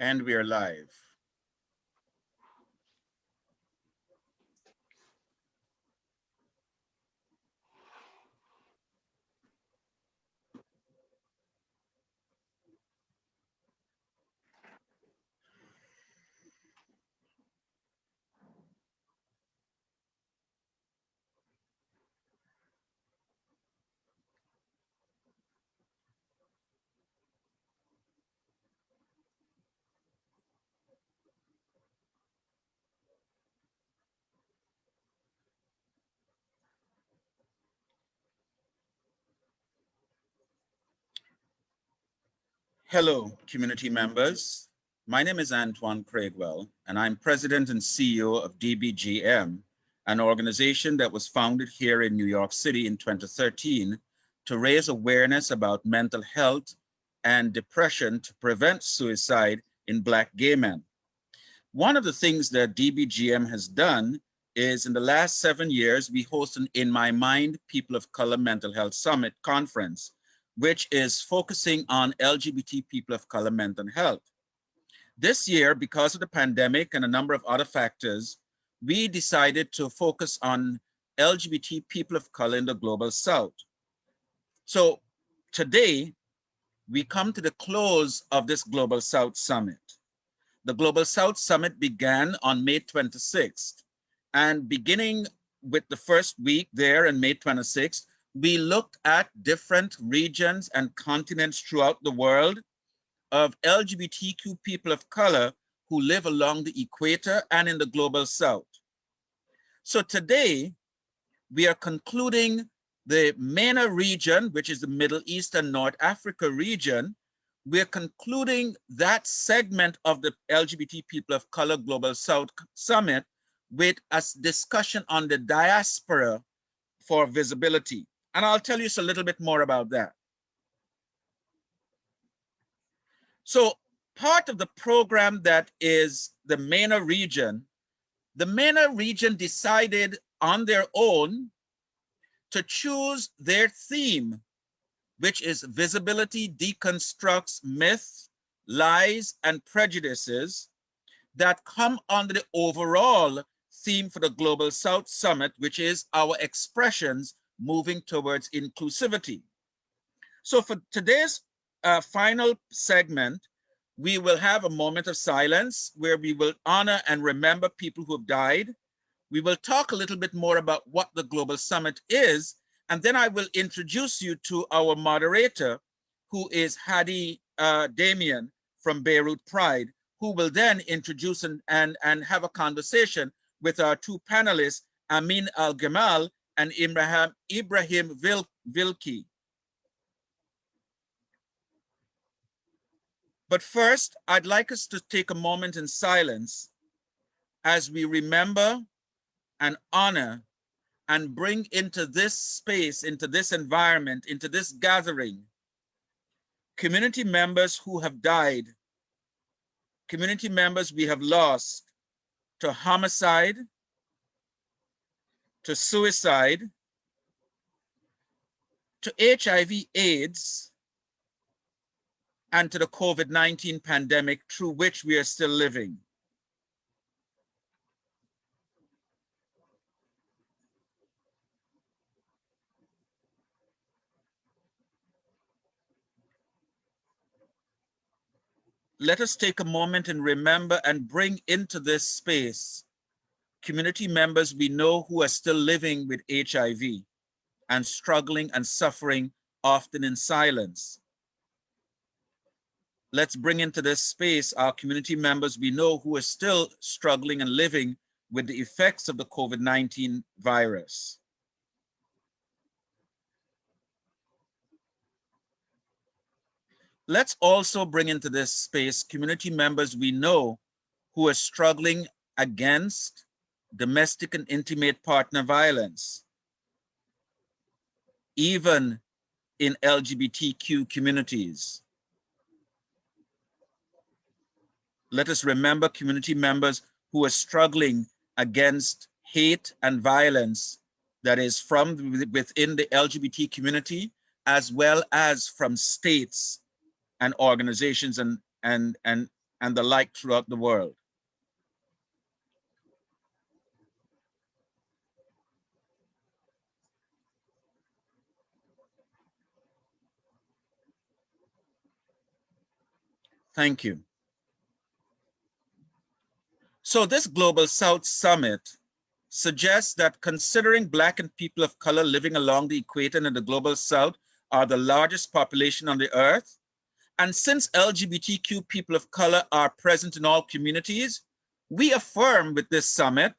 And we are live. Hello, community members. My name is Antoine Craigwell, and I'm president and CEO of DBGM, an organization that was founded here in New York City in 2013 to raise awareness about mental health and depression to prevent suicide in Black gay men. One of the things that DBGM has done is in the last 7 years, we host an In My Mind People of Color Mental Health Summit conference, which is focusing on LGBT people of color mental health. This year, because of the pandemic and a number of other factors, we decided to focus on LGBT people of color in the Global South. So today, we come to the close of this Global South Summit. The Global South Summit began on May 26th, and beginning with the first week there on May 26th, we looked at different regions and continents throughout the world of LGBTQ people of color who live along the equator and in the Global South. So today, we are concluding the MENA region, which is the Middle East and North Africa region. We're concluding that segment of the LGBT People of Color Global South Summit with a discussion on the diaspora for visibility. And I'll tell you a little bit more about that. So part of the program that is the MENA region decided on their own to choose their theme, which is Visibility Deconstructs Myths, Lies, and Prejudices, that come under the overall theme for the Global South Summit, which is our expressions moving towards inclusivity. So for today's final segment, we will have a moment of silence where we will honor and remember people who have died. We will talk a little bit more about what the Global Summit is, and then I will introduce you to our moderator, who is Hadi Damien from Beirut Pride, who will then introduce and have a conversation with our two panelists, Amin Al-Gamal and Ibrahim Vilki. But first, I'd like us to take a moment in silence as we remember and honor and bring into this space, into this environment, into this gathering, community members who have died, community members we have lost to homicide, to suicide, to HIV/AIDS, and to the COVID-19 pandemic through which we are still living. Let us take a moment and remember and bring into this space community members we know who are still living with HIV and struggling and suffering, often in silence. Let's bring into this space our community members we know who are still struggling and living with the effects of the COVID-19 virus. Let's also bring into this space community members we know who are struggling against domestic and intimate partner violence, even in LGBTQ communities. Let us remember community members who are struggling against hate and violence that is from within the LGBT community, as well as from states and organizations and and the like throughout the world. Thank you. So this Global South Summit suggests that considering Black and people of color living along the equator and in the Global South are the largest population on the earth, and since LGBTQ people of color are present in all communities, we affirm with this summit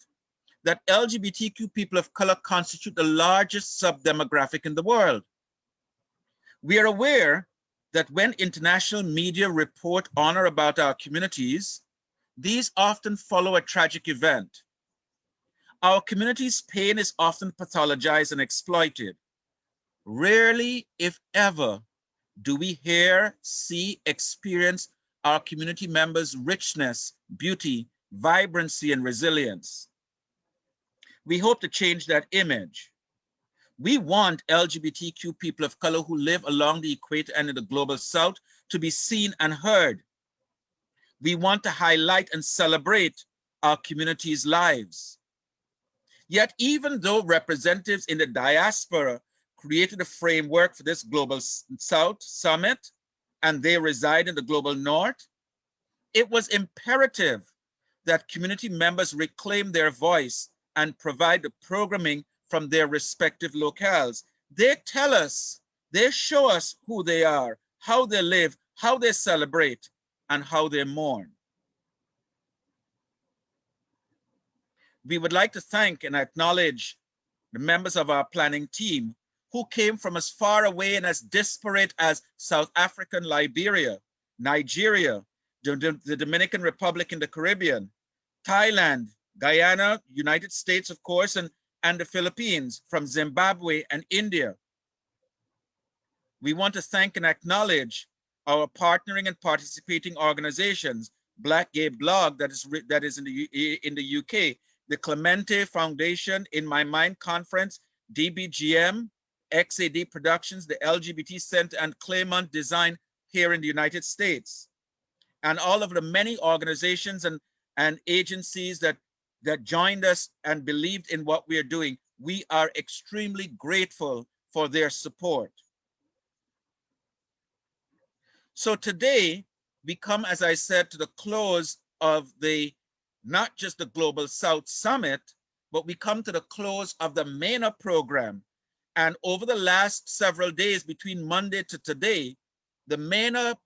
that LGBTQ people of color constitute the largest subdemographic in the world. We are aware that when international media report on or about our communities, these often follow a tragic event. Our community's pain is often pathologized and exploited. Rarely, if ever, do we hear, see, experience our community members' richness, beauty, vibrancy, and resilience. We hope to change that image. We want LGBTQ people of color who live along the equator and in the Global South to be seen and heard. We want to highlight and celebrate our community's lives. Yet, even though representatives in the diaspora created a framework for this Global South Summit, and they reside in the Global North, it was imperative that community members reclaim their voice and provide the programming from their respective locales. They tell us, they show us who they are, how they live, how they celebrate, and how they mourn. We would like to thank and acknowledge the members of our planning team who came from as far away and as disparate as South Africa and Liberia, Nigeria, the Dominican Republic in the Caribbean, Thailand, Guyana, United States, of course, and the Philippines, from Zimbabwe and India. We want to thank and acknowledge our partnering and participating organizations, Black Gay Blog, that is in the UK, the Clemente Foundation, In My Mind Conference, DBGM, XAD Productions, the LGBT Center, and Claremont Design here in the United States. And all of the many organizations and agencies that joined us and believed in what we are doing. We are extremely grateful for their support. So today, we come, as I said, to the close of not just the Global South Summit, but we come to the close of the MENA program. And over the last several days, between Monday to today, the MENA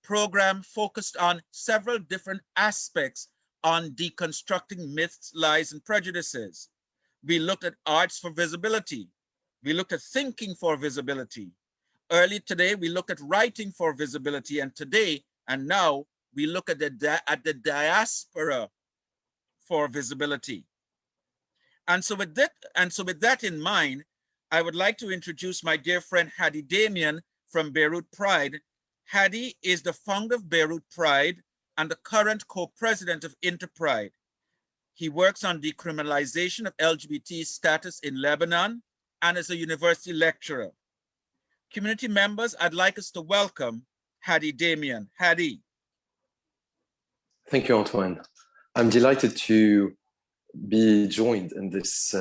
program focused on several different aspects on deconstructing myths, lies, and prejudices. We looked at arts for visibility. We looked at thinking for visibility. Early today, we looked at writing for visibility, and today and now we look at the diaspora for visibility. And so with that in mind, I would like to introduce my dear friend Hadi Damian from Beirut Pride. Hadi is the founder of Beirut Pride and the current co-president of Interpride. He works on decriminalization of LGBT status in Lebanon and is a university lecturer. Community members, I'd like us to welcome Hadi Damian. Hadi. Thank you, Antoine. I'm delighted to be joined in this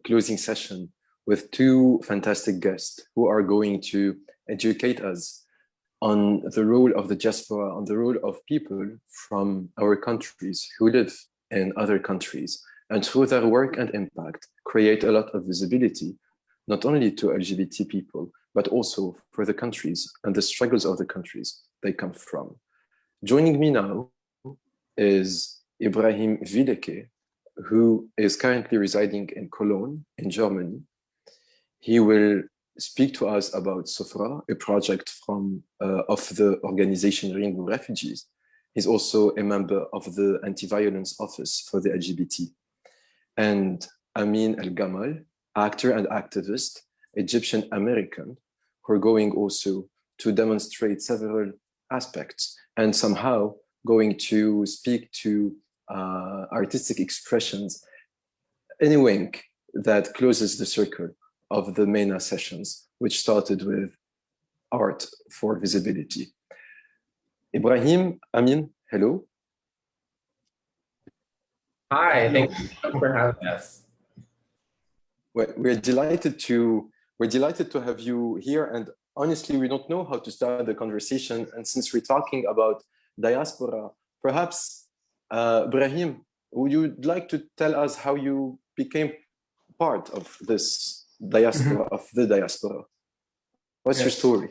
closing session with two fantastic guests who are going to educate us on the role of the diaspora, on the role of people from our countries who live in other countries, and through their work and impact, create a lot of visibility, not only to LGBT people, but also for the countries and the struggles of the countries they come from. Joining me now is Ibrahim Wileke, who is currently residing in Cologne, in Germany. He will speak to us about Sofra, a project of the organization Rainbow Refugees. He's also a member of the Anti-Violence Office for the LGBT. And Amin El-Gamal, actor and activist, Egyptian American, who are going also to demonstrate several aspects and somehow going to speak to artistic expressions in a wink that closes the circle of the MENA sessions, which started with art for visibility. Ibrahim, Amin, Hello. Hi, thank you so much for having us. We're delighted to have you here, and honestly, we don't know how to start the conversation. And since we're talking about diaspora, perhaps Brahim, would you like to tell us how you became part of this diaspora, of the diaspora? What's your story?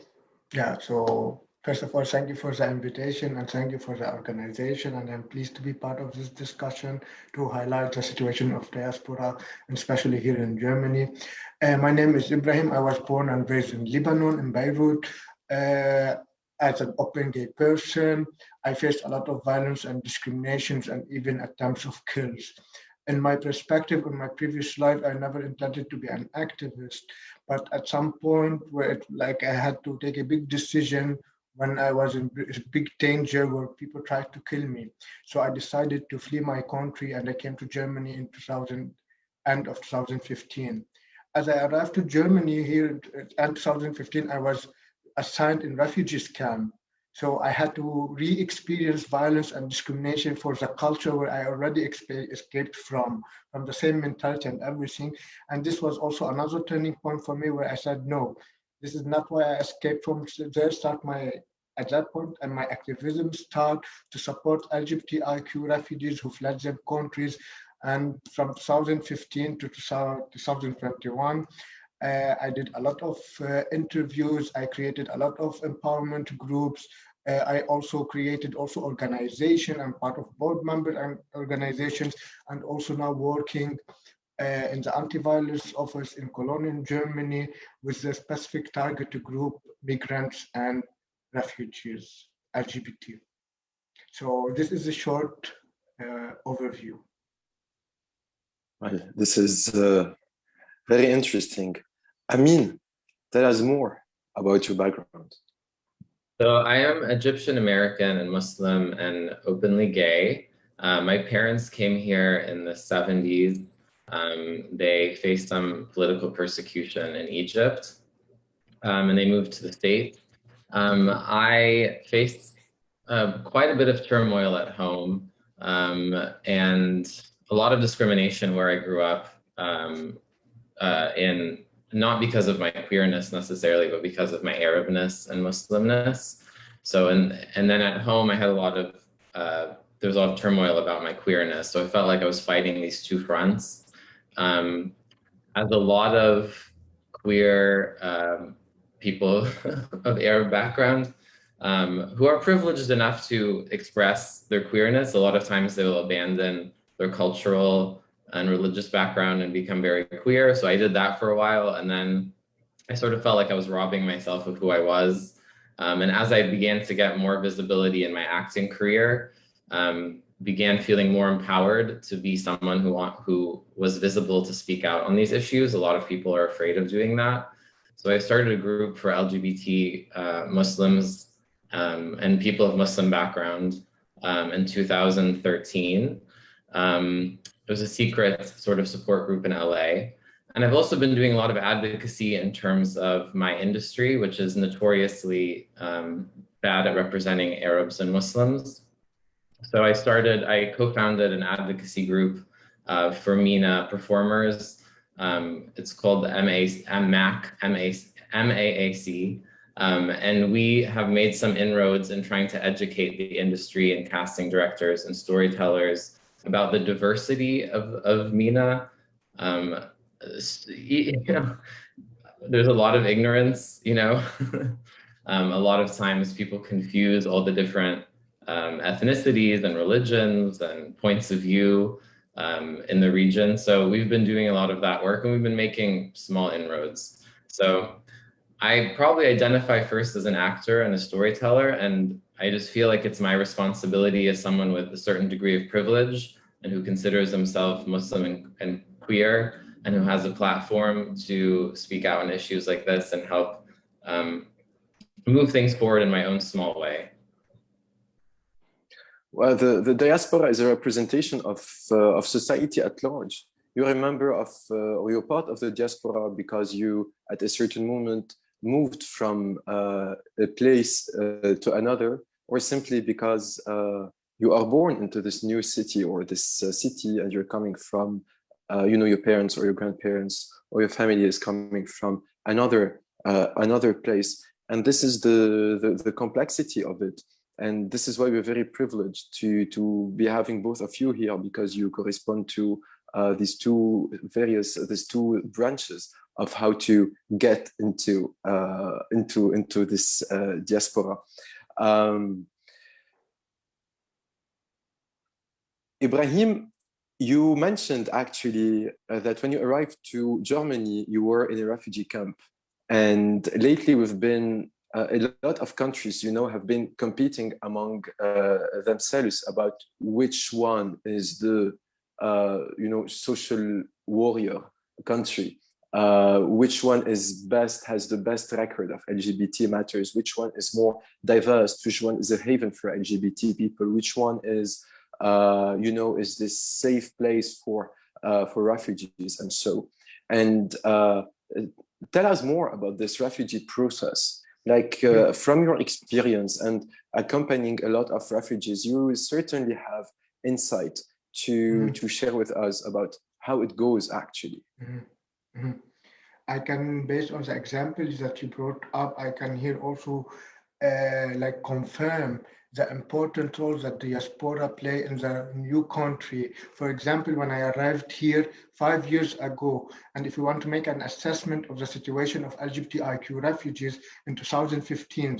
Yeah, so first of all, thank you for the invitation and thank you for the organization. And I'm pleased to be part of this discussion to highlight the situation of diaspora, and especially here in Germany. My name is Ibrahim. I was born and raised in Lebanon, in Beirut. As an open gay person, I faced a lot of violence and discriminations and even attempts of kills. In my perspective, in my previous life, I never intended to be an activist, but at some point where I had to take a big decision when I was in big danger where people tried to kill me. So I decided to flee my country and I came to Germany in end of 2015. As I arrived to Germany here in 2015, I was assigned in refugees camp. So I had to re-experience violence and discrimination for the culture where I already escaped from the same mentality and everything. And this was also another turning point for me where I said, no, this is not why I escaped from there. At that point, and my activism start to support LGBTIQ refugees who fled their countries. And from 2015 to 2021, I did a lot of interviews. I created a lot of empowerment groups. I also created organization. I'm part of board member and organizations, and also now working in the anti-violence office in Cologne in Germany with the specific target group, migrants and refugees, LGBT. So this is a short overview. Well, this is very interesting. Amin, tell us more about your background. So I am Egyptian American and Muslim and openly gay. My parents came here in the 70s. They faced some political persecution in Egypt, and they moved to the States. I faced quite a bit of turmoil at home and a lot of discrimination where I grew up in not because of my queerness necessarily, but because of my Arabness and Muslimness. So, and then at home, I had there was a lot of turmoil about my queerness. So I felt like I was fighting these two fronts. As a lot of queer people of Arab background who are privileged enough to express their queerness, a lot of times they will abandon their cultural and religious background and become very queer. So I did that for a while. And then I sort of felt like I was robbing myself of who I was. And as I began to get more visibility in my acting career, began feeling more empowered to be someone who was visible to speak out on these issues. A lot of people are afraid of doing that. So I started a group for LGBT Muslims and people of Muslim background in 2013. It was a secret sort of support group in LA. And I've also been doing a lot of advocacy in terms of my industry, which is notoriously bad at representing Arabs and Muslims. So I co-founded an advocacy group for MENA performers. It's called the MAAC. And we have made some inroads in trying to educate the industry and casting directors and storytellers about the diversity of MENA. There's a lot of ignorance, a lot of times people confuse all the different ethnicities and religions and points of view in the region. So we've been doing a lot of that work and we've been making small inroads. So I probably identify first as an actor and a storyteller, and I just feel like it's my responsibility as someone with a certain degree of privilege and who considers himself Muslim and queer and who has a platform to speak out on issues like this and help move things forward in my own small way. Well, the diaspora is a representation of society at large. You're a member of, or you're part of the diaspora because you, at a certain moment, moved from a place to another, or simply because you are born into this new city or this city, and you're coming from, you know, your parents or your grandparents or your family is coming from another place, and this is the complexity of it. And this is why we're very privileged to be having both of you here, because you correspond to these two branches of how to get into this diaspora. Ibrahim, you mentioned actually that when you arrived to Germany, you were in a refugee camp. And lately we've been, a lot of countries, you know, have been competing among themselves about which one is the, you know, social warrior country. Which one is best, has the best record of LGBT matters, which one is more diverse, which one is a haven for LGBT people, which one is, you know, is this safe place for refugees and so. And tell us more about this refugee process. Like from your experience and accompanying a lot of refugees, you will certainly have insight to share with us about how it goes actually. I can, based on the examples that you brought up, I can here also like confirm the important role that the diaspora play in the new country. For example, when I arrived here 5 years ago, and if you want to make an assessment of the situation of LGBTIQ refugees in 2015,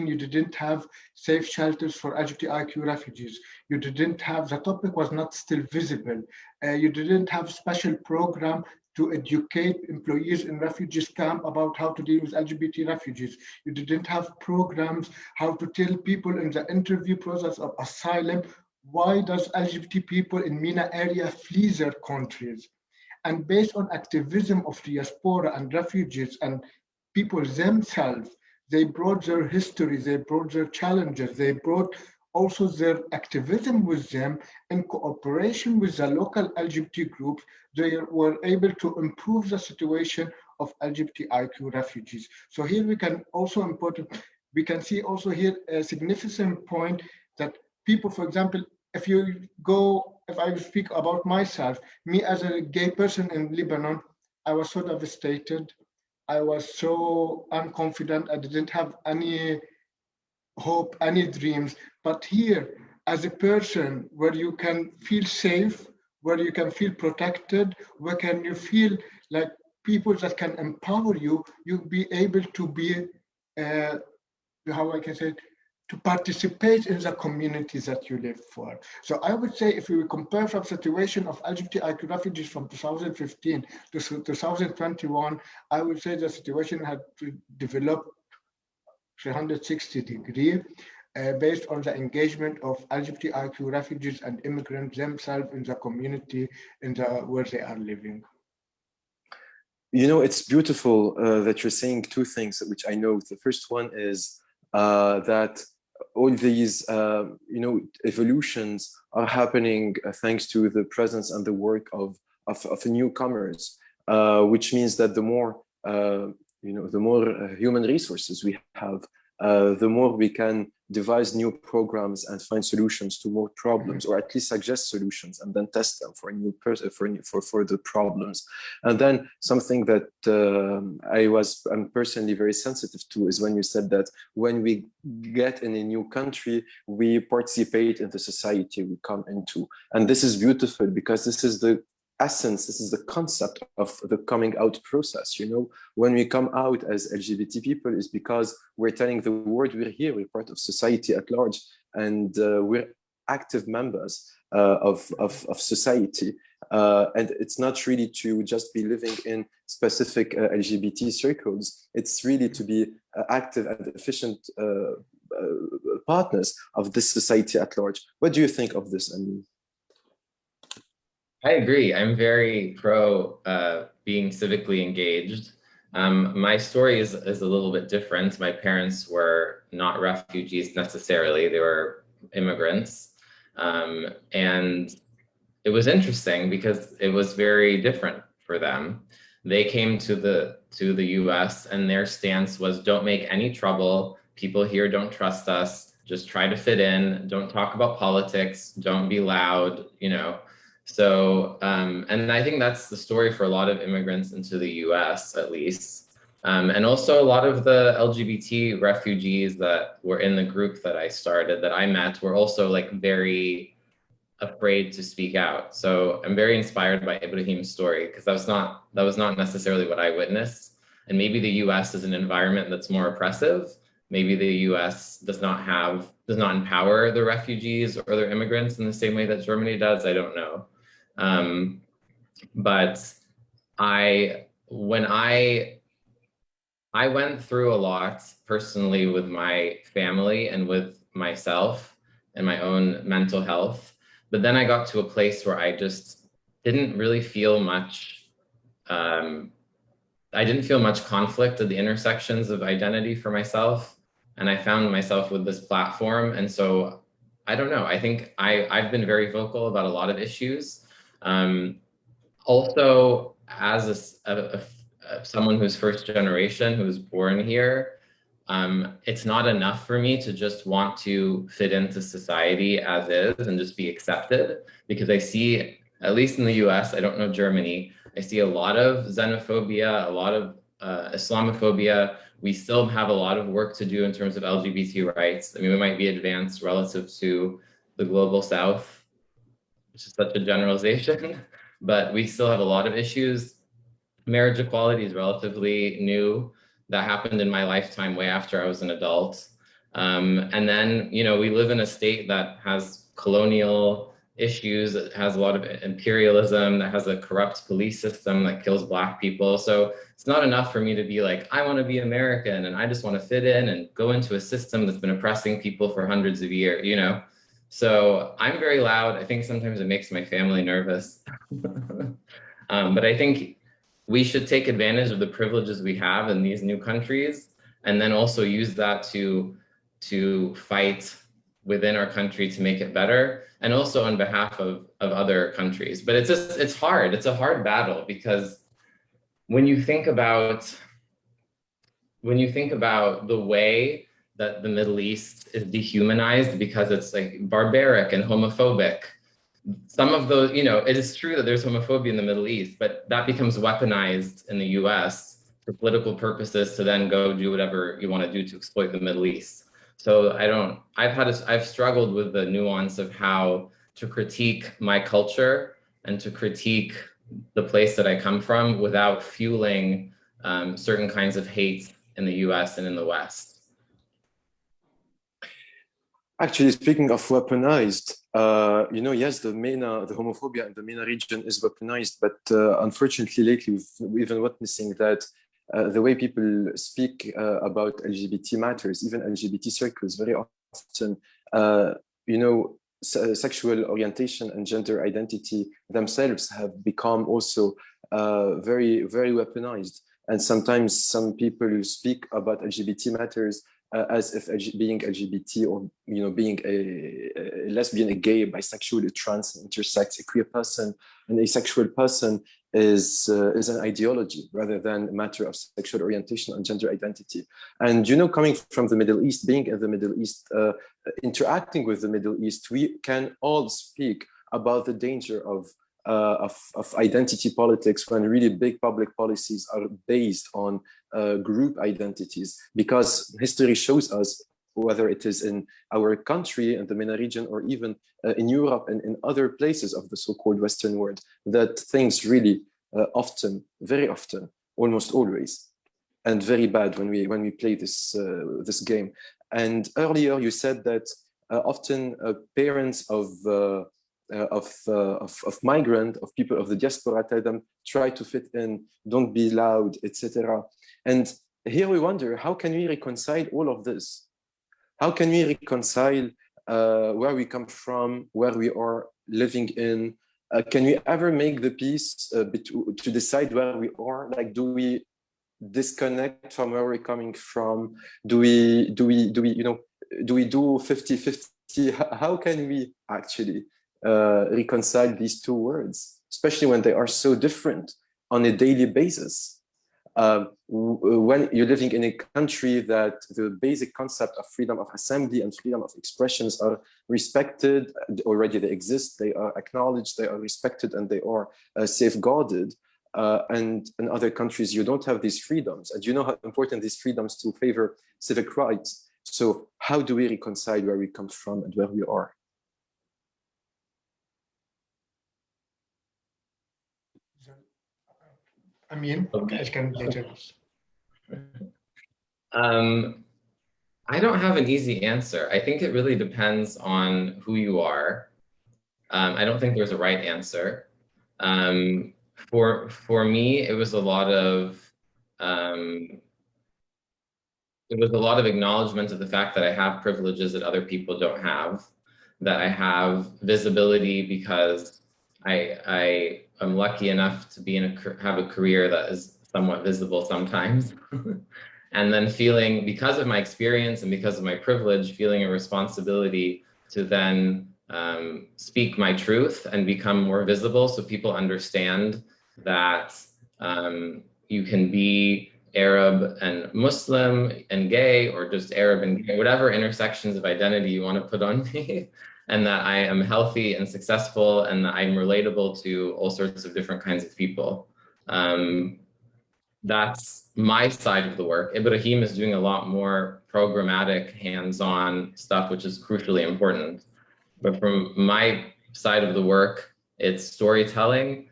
you didn't have safe shelters for LGBTIQ refugees. You didn't have, the topic was not still visible. You didn't have special program to educate employees in refugees camp about how to deal with LGBT refugees. You didn't have programs how to tell people in the interview process of asylum, why does LGBT people in MENA area flee their countries? And based on activism of diaspora and refugees and people themselves, they brought their history, they brought their challenges, they brought also their activism with them in cooperation with the local LGBT groups. They were able to improve the situation of LGBTIQ refugees. So here we can also we can see also here a significant point that people, for example, if I speak about myself, me as a gay person in Lebanon, I was so devastated. I was so unconfident. I didn't have any hope, any dreams. But here, as a person where you can feel safe, where you can feel protected, where can you feel like people that can empower you, you'll be able to be, how I can say it, to participate in the community that you live for. So I would say if we compare from situation of LGBTIQ refugees from 2015 to 2021, I would say the situation had developed 360 degrees based on the engagement of LGBTIQ refugees and immigrants themselves in the community where they are living. You know, it's beautiful that you're saying two things, which I know. The first one is that all these, you know, evolutions are happening thanks to the presence and the work of newcomers, which means that the more, you know, the more human resources we have, the more we can devise new programs and find solutions to more problems, or at least suggest solutions and then test them for the problems. And then something that I'm personally very sensitive to is when you said that when we get in a new country, we participate in the society we come into. And this is beautiful because this is the essence, this is the concept of the coming out process. You know, when we come out as LGBT people is because we're telling the world we're here, we're part of society at large, and we're active members of society. And it's not really to just be living in specific LGBT circles, it's really to be active and efficient partners of this society at large. What do you think of this, Amin? I agree. I'm very pro being civically engaged. My story is a little bit different. My parents were not refugees necessarily. They were immigrants. And it was interesting because it was very different for them. They came to the US and their stance was, don't make any trouble. People here don't trust us. just try to fit in, don't talk about politics, don't be loud, you know. So, and I think that's the story for a lot of immigrants into the US, at least. And also a lot of the LGBT refugees that were in the group that I started, that I met, were also like very afraid to speak out. So I'm very inspired by Ibrahim's story, because that was not necessarily what I witnessed. And maybe the US is an environment that's more oppressive. Maybe the US does not empower the refugees or their immigrants in the same way that Germany does. I don't know. But when I went through a lot personally with my family and with myself and my own mental health. But then I got to a place where I just didn't really feel much, I didn't feel much conflict at the intersections of identity for myself. And I found myself with this platform. And so, I don't know, I think I've been very vocal about a lot of issues. Also, as someone who's first generation, who's born here, it's not enough for me to just want to fit into society as is and just be accepted, because I see, at least in the US, I don't know Germany, I see a lot of xenophobia, a lot of Islamophobia. We still have a lot of work to do in terms of LGBT rights. I mean, we might be advanced relative to the global South, which is such a generalization, but we still have a lot of issues. Marriage equality is relatively new. That happened in my lifetime, way after I was an adult. And then, you know, we live in a state that has colonial issues, that has a lot of imperialism, that has a corrupt police system that kills Black people. So it's not enough for me to be like, I want to be American and I just want to fit in and go into a system that's been oppressing people for hundreds of years, you know? So I'm very loud. I think sometimes it makes my family nervous. But I think we should take advantage of the privileges we have in these new countries, and then also use that to fight within our country to make it better, and also on behalf of other countries. But it's hard. It's a hard battle, because when you think about the way that the Middle East is dehumanized because it's like barbaric and homophobic, some of those, you know, it is true that there's homophobia in the Middle East, but that becomes weaponized in the US for political purposes to then go do whatever you want to do to exploit the Middle East. So I've struggled with the nuance of how to critique my culture and to critique the place that I come from without fueling certain kinds of hate in the US and in the West. Actually, speaking of weaponized, you know, yes, the MENA, the homophobia in the MENA region is weaponized, but unfortunately, lately we've been witnessing that the way people speak about LGBT matters, even LGBT circles, very often, you know, sexual orientation and gender identity themselves have become also very, very weaponized. And sometimes some people speak about LGBT matters as if being LGBT, or, you know, being a lesbian, a gay, bisexual, a trans, intersex, a queer person, an asexual person is an ideology rather than a matter of sexual orientation and gender identity. And, you know, coming from the Middle East, being in the Middle East, interacting with the Middle East, we can all speak about the danger of identity politics when really big public policies are based on group identities, because history shows us, whether it is in our country and the MENA region, or even in Europe and in other places of the so-called Western world, that things really often, very often, almost always, and very bad when we play this game. And earlier you said that often parents of migrant, of people of the diaspora, tell them, try to fit in, don't be loud, etc. And here we wonder, how can we reconcile all of this? How can we reconcile where we come from, where we are living in? Can we ever make the peace to decide where we are? Like, do we disconnect from where we're coming from? Do we do 50-50? How can we actually reconcile these two words, especially when they are so different on a daily basis? when you're living in a country that the basic concept of freedom of assembly and freedom of expressions are respected, already they exist, they are acknowledged, they are respected, and they are safeguarded. And in other countries, you don't have these freedoms. And you know how important these freedoms to favor civic rights. So how do we reconcile where we come from and where we are? I mean, Okay. I can later. I don't have an easy answer. I think it really depends on who you are. I don't think there's a right answer. For me, it was a lot of acknowledgement of the fact that I have privileges that other people don't have, that I have visibility because I am lucky enough to be have a career that is somewhat visible sometimes. And then feeling, because of my experience and because of my privilege, feeling a responsibility to then speak my truth and become more visible so people understand that you can be Arab and Muslim and gay, or just Arab and gay, whatever intersections of identity you want to put on me, and that I am healthy and successful and that I'm relatable to all sorts of different kinds of people. That's my side of the work. Ibrahim is doing a lot more programmatic, hands-on stuff, which is crucially important. But from my side of the work, it's storytelling.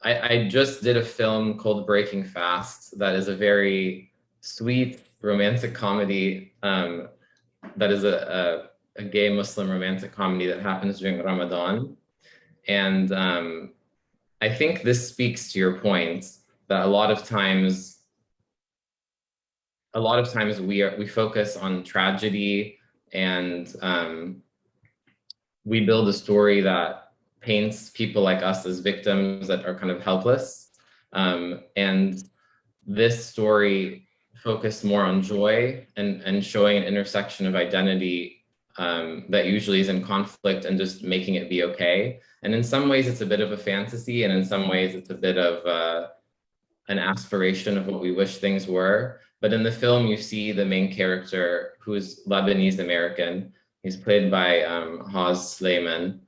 I just did a film called Breaking Fast that is a very sweet romantic comedy that is a gay Muslim romantic comedy that happens during Ramadan. And I think this speaks to your point that a lot of times we focus on tragedy, and we build a story that paints people like us as victims that are kind of helpless. And this story focused more on joy and showing an intersection of identity that usually is in conflict and just making it be okay. And in some ways it's a bit of a fantasy, and in some ways it's a bit of an aspiration of what we wish things were. But in the film, you see the main character, who's Lebanese American. He's played by Haz Sleiman.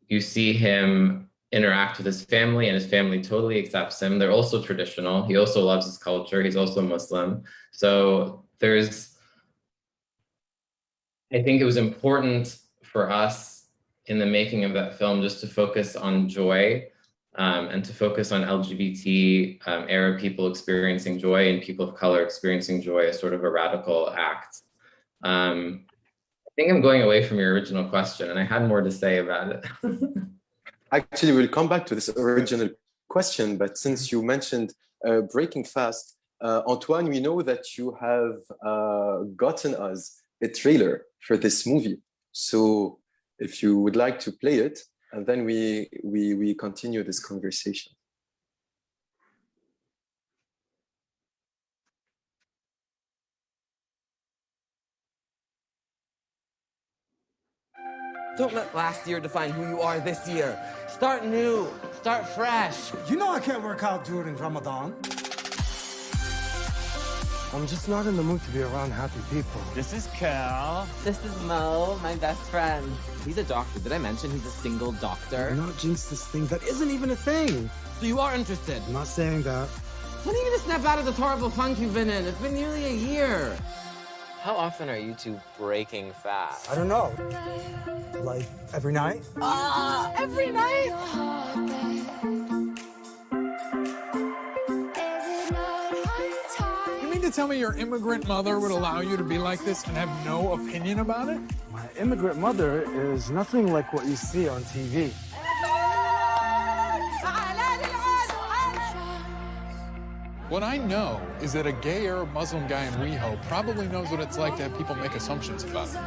You see him interact with his family, and his family totally accepts him. They're also traditional. He also loves his culture. He's also Muslim. So I think it was important for us in the making of that film just to focus on joy, and to focus on LGBT Arab people experiencing joy and people of color experiencing joy as sort of a radical act. I think I'm going away from your original question, and I had more to say about it. Actually, we'll come back to this original question, but since you mentioned Breaking Fast, Antoine, we know that you have gotten us a trailer for this movie. So if you would like to play it, and then we continue this conversation. Don't let last year define who you are this year. Start new, start fresh. You know I can't work out during Ramadan. I'm just not in the mood to be around happy people. This is Cal. This is Mo, my best friend. He's a doctor. Did I mention he's a single doctor? Do not jinx this thing that isn't even a thing. So you are interested? I'm not saying that. When are you gonna snap out of this horrible funk you've been in? It's been nearly a year. How often are you two breaking fast? I don't know. Like every night? Every night? You mean to tell me your immigrant mother would allow you to be like this and have no opinion about it? My immigrant mother is nothing like what you see on TV. What I know is that a gay Arab Muslim guy in WeHo probably knows what it's like to have people make assumptions about him.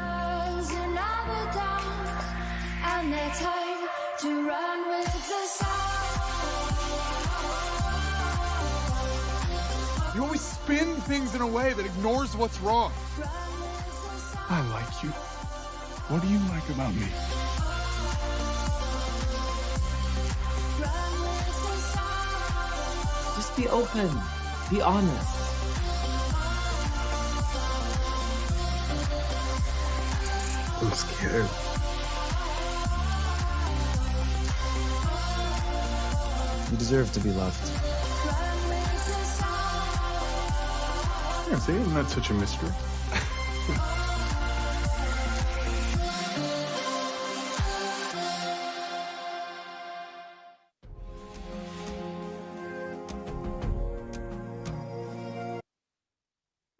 You always spin things in a way that ignores what's wrong. I like you. What do you like about me? be open. Be honest. I'm scared. You deserve to be loved. Yeah, see, isn't that such a mystery?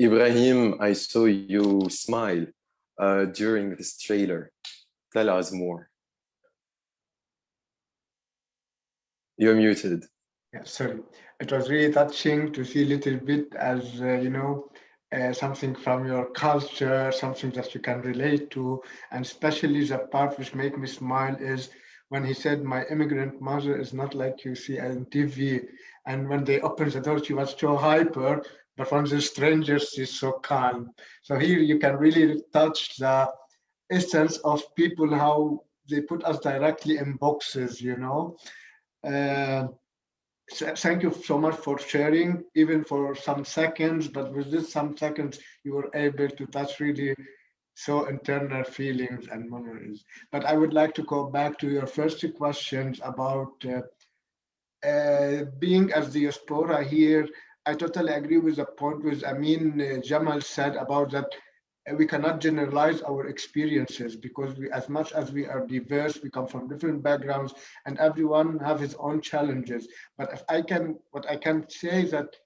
Ibrahim, I saw you smile during this trailer. Tell us more. You're muted. Yeah, sorry. It was really touching to see a little bit as, something from your culture, something that you can relate to. And especially the part which made me smile is when he said, my immigrant mother is not like you see on TV. And when they opened the door, she was so hyper, but from the strangers, she's so calm. So here you can really touch the essence of people, how they put us directly in boxes, Thank you so much for sharing, even for some seconds, but with this some seconds, you were able to touch really so internal feelings and memories. But I would like to go back to your first two questions about being as diaspora here. I totally agree with the point with Amin Jamal said about that we cannot generalize our experiences because as much as we are diverse, we come from different backgrounds and everyone have his own challenges. But what I can say is that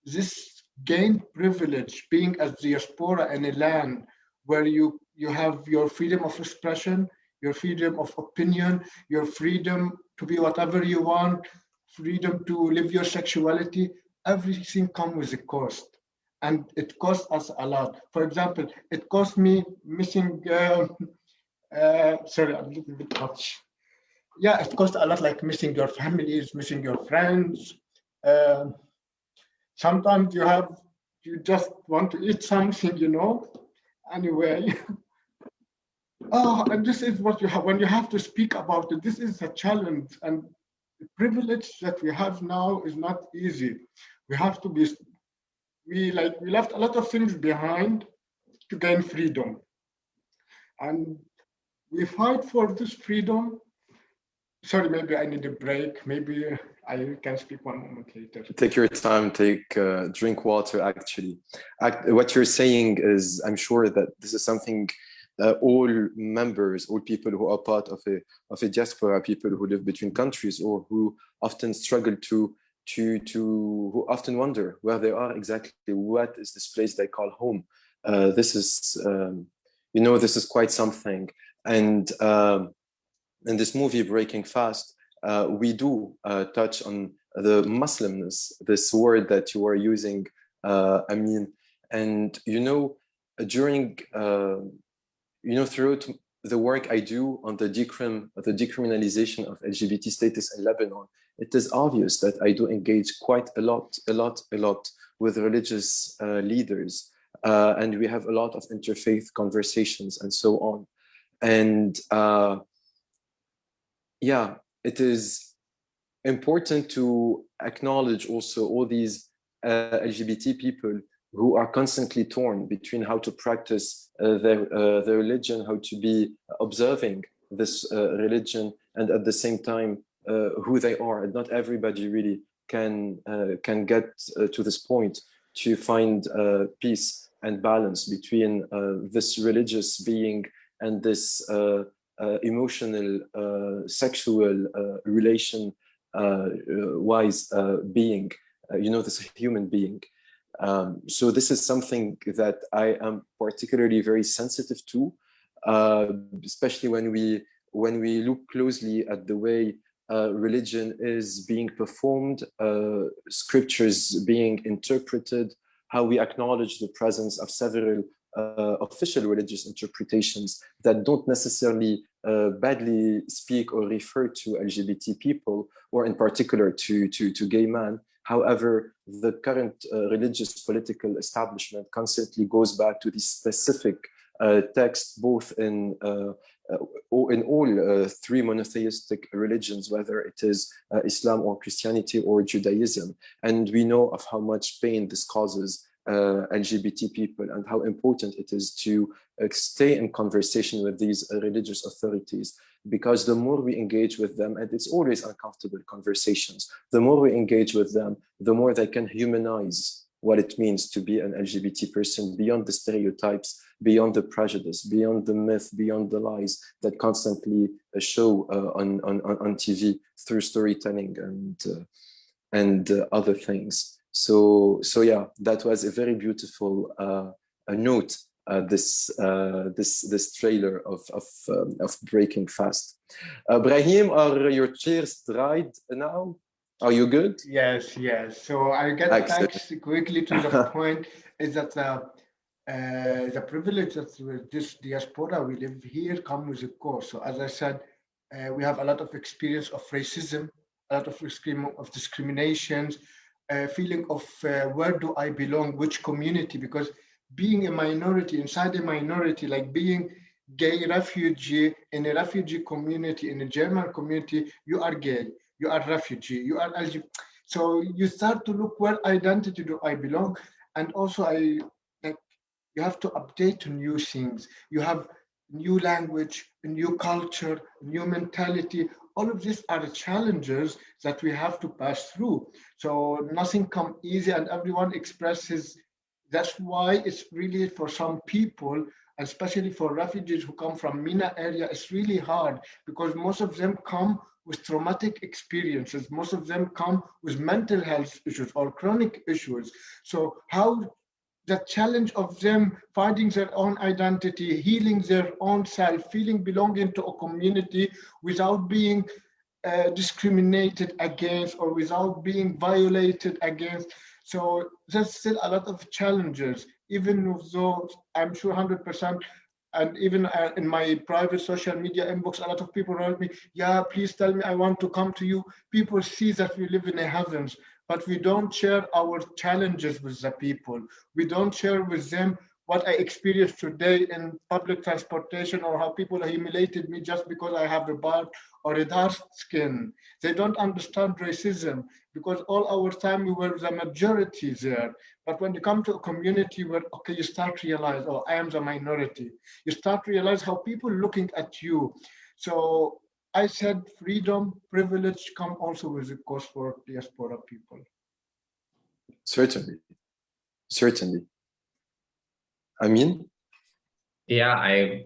this gained privilege being as diaspora in a land where you have your freedom of expression, your freedom of opinion, your freedom to be whatever you want, freedom to live your sexuality, everything comes with a cost. And it costs us a lot. For example, it cost me missing, sorry, I'm a little bit touched. Yeah, it costs a lot, like missing your families, missing your friends. Sometimes you just want to eat something, anyway. Oh, and this is what you have, when you have to speak about it, this is a challenge. And the privilege that we have now is not easy. We have to be, we left a lot of things behind to gain freedom. And we fight for this freedom. Sorry, maybe I need a break. Maybe I can speak one moment later. Take your time, drink water, actually. What you're saying is, I'm sure that this is something all members, all people who are part of a diaspora, people who live between countries or who often struggle who often wonder where they are exactly, what is this place they call home. This is, this is quite something. And in this movie, Breaking Fast, we do touch on the Muslimness, this word that you are using, Amin. And, during, throughout the work I do on the decriminalization of LGBT status in Lebanon, it is obvious that I do engage quite a lot with religious leaders. And we have a lot of interfaith conversations and so on. And it is important to acknowledge also all these LGBT people who are constantly torn between how to practice their religion, how to be observing this religion, and at the same time who they are. And not everybody really can get to this point to find peace and balance between this religious being and this emotional, sexual relation wise being, this human being. So this is something that I am particularly very sensitive to, especially when we look closely at the way religion is being performed, scriptures being interpreted, how we acknowledge the presence of several official religious interpretations that don't necessarily badly speak or refer to LGBT people, or in particular to gay men. However, the current religious political establishment constantly goes back to these specific text both in all three monotheistic religions, whether it is Islam or Christianity or Judaism. And we know of how much pain this causes LGBT people and how important it is to stay in conversation with these religious authorities, because the more we engage with them, and it's always uncomfortable conversations, the more we engage with them, the more they can humanize what it means to be an LGBT person beyond the stereotypes, beyond the prejudice, beyond the myth, beyond the lies that constantly show on TV through storytelling and other things. So yeah, that was a very beautiful note. This trailer of Breaking Fast. Brahim, are your chairs dried now? Are you good? Yes. So I get back quickly to the point is that the privilege that with this diaspora we live here come with a cost. So as I said, we have a lot of experience of racism, a lot of discriminations, feeling of where do I belong, which community, because being a minority inside a minority, like being gay refugee in a refugee community, in a German community, you are gay, you are refugee, you are LGBT. So you start to look, where identity do I belong? And also you have to update to new things. You have new language, new culture, new mentality. All of these are challenges that we have to pass through. So nothing come easy, and everyone expresses. That's why it's really for some people, especially for refugees who come from MENA area, it's really hard because most of them come with traumatic experiences. Most of them come with mental health issues or chronic issues. So how the challenge of them finding their own identity, healing their own self, feeling belonging to a community without being discriminated against or without being violated against. So there's still a lot of challenges, even though I'm sure 100%, and even in my private social media inbox, a lot of people wrote me, yeah, please tell me, I want to come to you. People see that we live in the heavens, but we don't share our challenges with the people. We don't share with them what I experienced today in public transportation, or how people humiliated me just because I have a beard or a dark skin. They don't understand racism because all our time we were the majority there. But when you come to a community where, okay, you start to realize, oh, I am the minority. You start to realize how people looking at you. So I said freedom, privilege come also with a cost for diaspora people. Certainly. I mean, yeah, I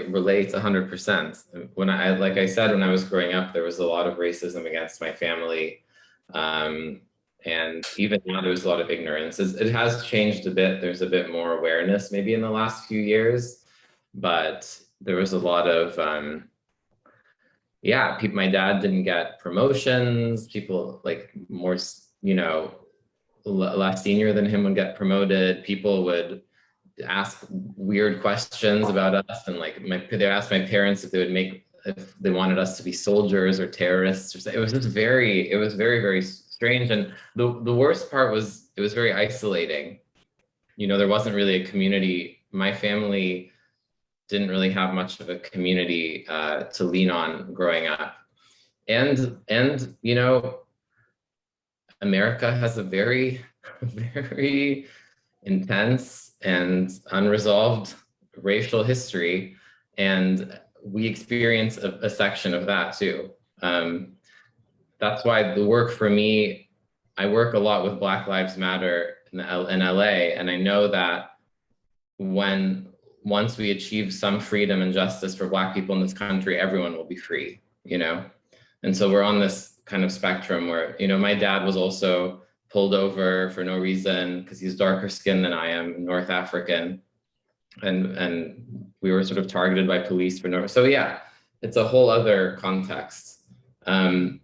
relate 100%. When like I said, when I was growing up, there was a lot of racism against my family. And even now there's a lot of ignorance. It has changed a bit. There's a bit more awareness maybe in the last few years, but there was a lot of, my dad didn't get promotions. People like more, less senior than him would get promoted. People would ask weird questions about us, and like they asked my parents if they wanted us to be soldiers or terrorists. It was just very, very strange. And the worst part was it was very isolating. There wasn't really a community. My family didn't really have much of a community to lean on growing up. And America has a very, very intense and unresolved racial history, and we experience a section of that too. That's why the work for me, I work a lot with Black Lives Matter in LA, and I know that once we achieve some freedom and justice for Black people in this country, everyone will be free, And so we're on this kind of spectrum where, my dad was also pulled over for no reason because he's darker skinned than I am, North African. And we were sort of targeted by police for no, so yeah, it's a whole other context. And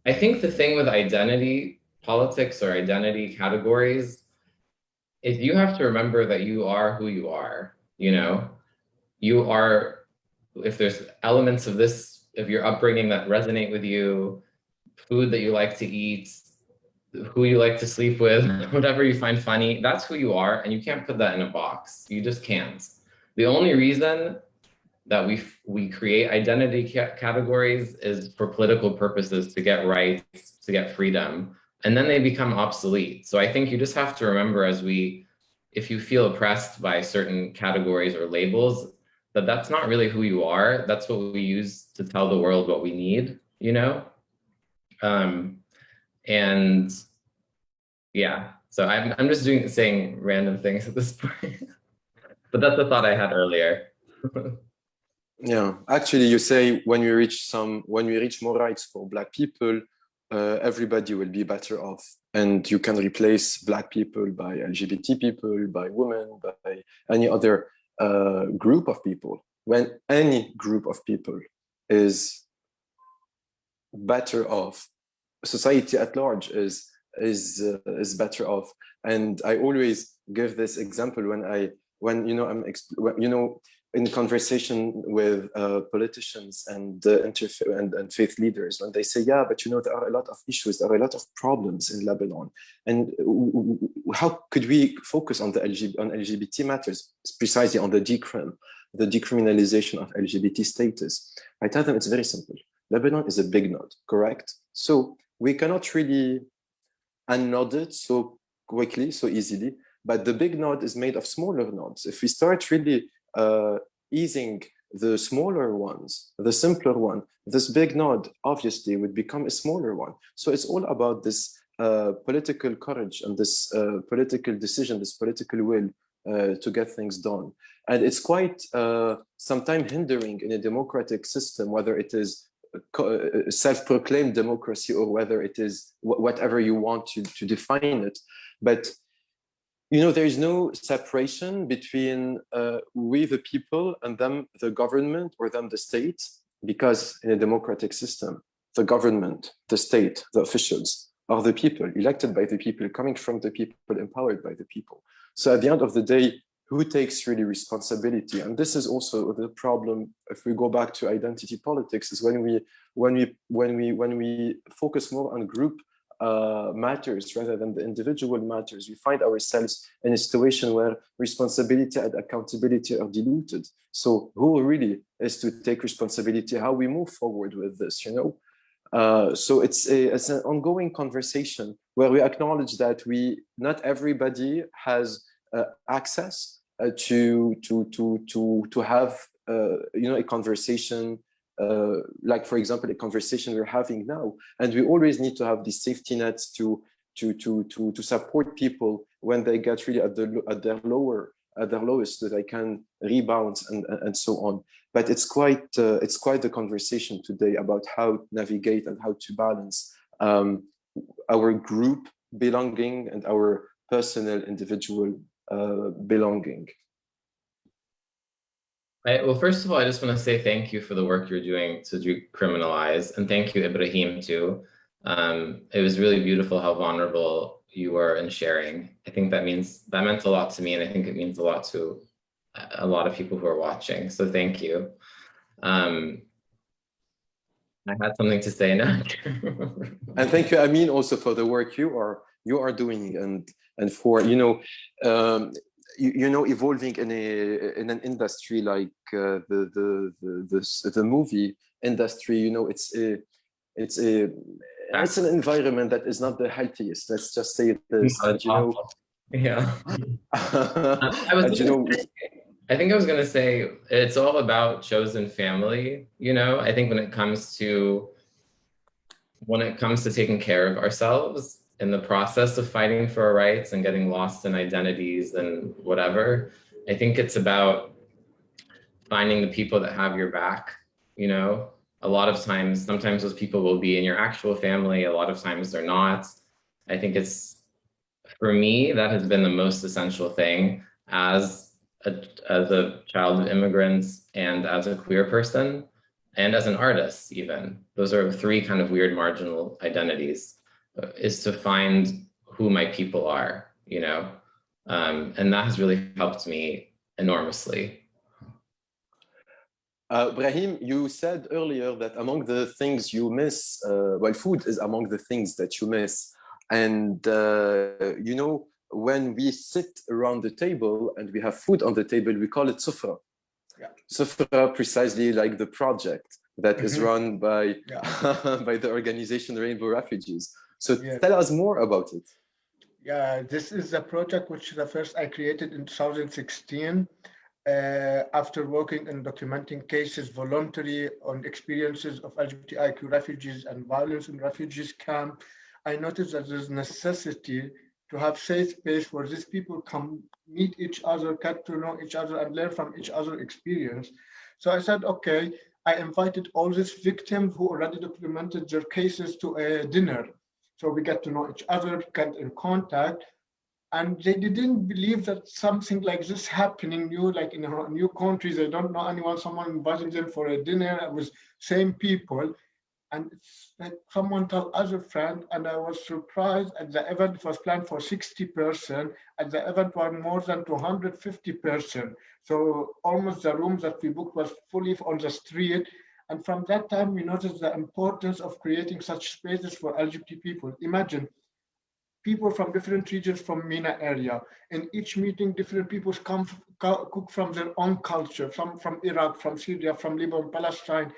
I think the thing with identity politics or identity categories is you have to remember that you are who you are, you are, if there's elements of this, of your upbringing that resonate with you, food that you like to eat, who you like to sleep with, whatever you find funny, that's who you are, and you can't put that in a box. You just can't. The only reason that we create identity categories is for political purposes, to get rights, to get freedom, and then they become obsolete. So I think you just have to remember, if you feel oppressed by certain categories or labels, that's not really who you are. That's what we use to tell the world what we need, you know? And yeah, so I'm just saying random things at this point, but that's the thought I had earlier. Yeah, actually, you say when we reach more rights for Black people, everybody will be better off, and you can replace Black people by LGBT people, by women, by any other group of people. When any group of people is better off, society at large is better off. And I always give this example when in conversation with politicians and faith leaders, when they say, yeah, but there are a lot of issues, there are a lot of problems in Lebanon, and how could we focus on LGBT matters, precisely on the decriminalization of LGBT status? I tell them it's very simple. Lebanon is a big node, correct? So we cannot really unnode it so quickly, so easily, but the big node is made of smaller nodes. If we start really easing the smaller ones, the simpler one, this big node obviously would become a smaller one. So it's all about this political courage and this political decision, this political will to get things done. And it's quite sometimes hindering in a democratic system, whether it is self-proclaimed democracy or whether it is whatever you want to define it. But there is no separation between we the people and them the government or them the state, because in a democratic system, the government, the state, the officials are the people, elected by the people, coming from the people, empowered by the people. So at the end of the day, who takes really responsibility? And this is also the problem. If we go back to identity politics, is when we focus more on group matters rather than the individual matters, we find ourselves in a situation where responsibility and accountability are diluted. So who really is to take responsibility? How we move forward with this, So it's an ongoing conversation where we acknowledge that not everybody has access to have a conversation, like for example a conversation we're having now, and we always need to have these safety nets to support people when they get really at their lowest, so they can rebound and so on. But it's quite the conversation today about how to navigate and how to balance our group belonging and our personal individual belonging. Well, first of all, I just want to say thank you for the work you're doing to decriminalize, and thank you, Ibrahim, too. It was really beautiful how vulnerable you were in sharing. I think that meant a lot to me, and I think it means a lot to a lot of people who are watching. So thank you. I had something to say now. And thank you, Amin, also for the work you are doing, and for evolving in an industry like the movie industry. It's an environment that is not the healthiest. Let's just say this. Yeah. I think I was going to say it's all about chosen family. I think when it comes to taking care of ourselves in the process of fighting for our rights and getting lost in identities and whatever, I think it's about finding the people that have your back. A lot of times, sometimes those people will be in your actual family. A lot of times they're not. I think for me, that has been the most essential thing as a child of immigrants and as a queer person and as an artist even. Those are three kind of weird marginal identities, is to find who my people are, and that has really helped me enormously. Brahim, you said earlier that among the things you miss, food is among the things that you miss. And, you know, when we sit around the table and we have food on the table, we call it sufra. Yeah. Sufra, precisely like the project that is run by, by the organization Rainbow Refugees. So tell us more about it. Yeah, this is a project which the first I created in 2016. After working and documenting cases voluntary on experiences of LGBTIQ refugees and violence in refugees camp, I noticed that there's necessity to have safe space where these people come meet each other, get to know each other, and learn from each other's experience. So I said, okay, I invited all these victims who already documented their cases to a dinner. So we get to know each other, get in contact, and they didn't believe that something like this happening new, like in a new countries, they don't know anyone, someone inviting them for a dinner with same people. And it's like someone told other friend, and I was surprised at the event. It was planned for 60 person. At the event were more than 250 person. So almost the room that we booked was fully on the street. And from that time, we noticed the importance of creating such spaces for LGBT people. Imagine people from different regions from MENA area. In each meeting, different people come cook from their own culture, some from Iraq, from Syria, from Lebanon, Palestine,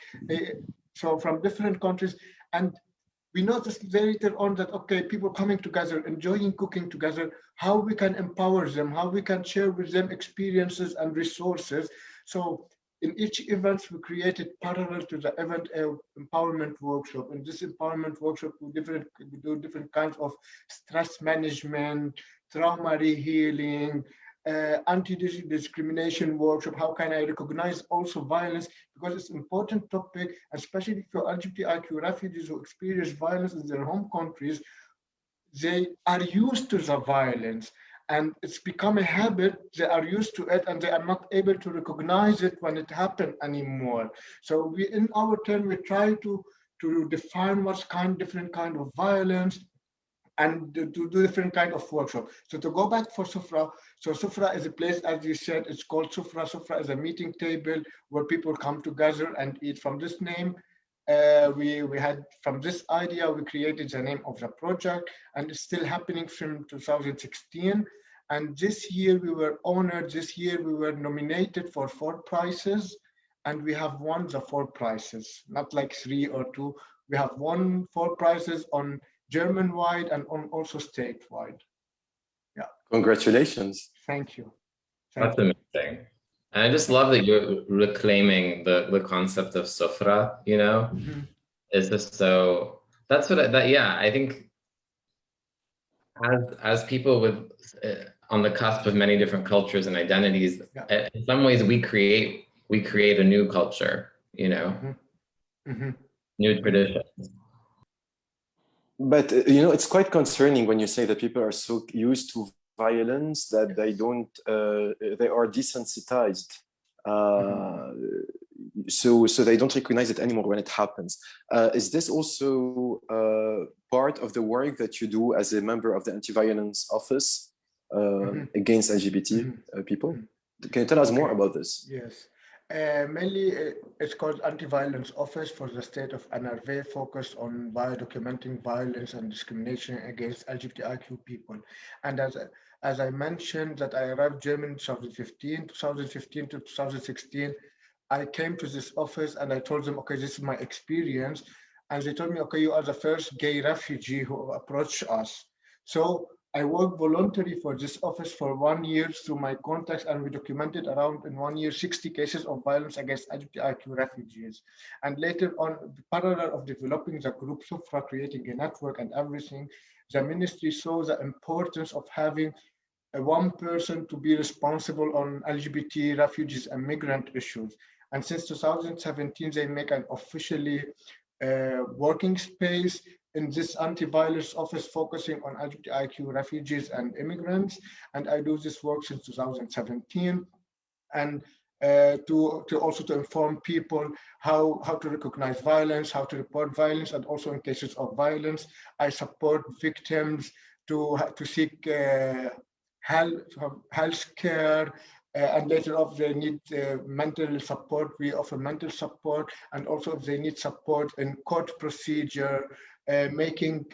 so from different countries. And we noticed later on that, okay, people coming together, enjoying cooking together, how we can empower them, how we can share with them experiences and resources. So in each event, we created parallel to the event empowerment workshop. In this empowerment workshop, we do different kinds of stress management, trauma healing, anti-discrimination workshop. How can I recognize also violence? Because it's an important topic, especially for LGBTIQ refugees who experience violence in their home countries. They are used to the violence, and it's become a habit. They are used to it, and they are not able to recognize it when it happened anymore. So we, in our turn, we try to define what's different kind of violence, and to do different kind of workshop. So to go back for Sufra, so Sufra is a place, as you said, it's called Sufra. Sufra is a meeting table where people come together and eat. From this name, we had, from this idea, we created the name of the project, and it's still happening from 2016. And this year we were honored, this year we were nominated for 4 prizes, and we have won the 4 prizes, not like 3 or 2. We have won 4 prizes on German-wide and on also statewide. Yeah. Congratulations. Thank you. That's amazing. And I just love that you're reclaiming the concept of sufra, you know? It's just so, that's what I think as people with, on the cusp of many different cultures and identities, in some ways we create a new culture, you know? New traditions. But, you know, it's quite concerning when you say that people are so used to violence that they don't, they are desensitized. So they don't recognize it anymore when it happens. Is this also part of the work that you do as a member of the Anti-Violence Office against LGBT people? Can you tell us more about this? Yes. Mainly, it's called Anti-Violence Office for the state of NRV, focused on documenting violence and discrimination against LGBTIQ people. And as I mentioned, that I arrived Germany in 2015 to 2016, I came to this office and I told them, okay, this is my experience. And they told me, okay, you are the first gay refugee who approached us. So I worked voluntarily for this office for 1 year through my contacts, and we documented around in 1 year 60 cases of violence against LGBTIQ refugees. And later on, the parallel of developing the group Sufra, creating a network and everything, the ministry saw the importance of having one person to be responsible on LGBT refugees and migrant issues. And since 2017, they make an officially working space in this anti-violence office focusing on LGBTIQ refugees and immigrants. And I do this work since 2017. And to inform people how to recognize violence, how to report violence, and also in cases of violence, I support victims to seek health care, And later on, if they need mental support, we offer mental support. And also if they need support in court procedure, making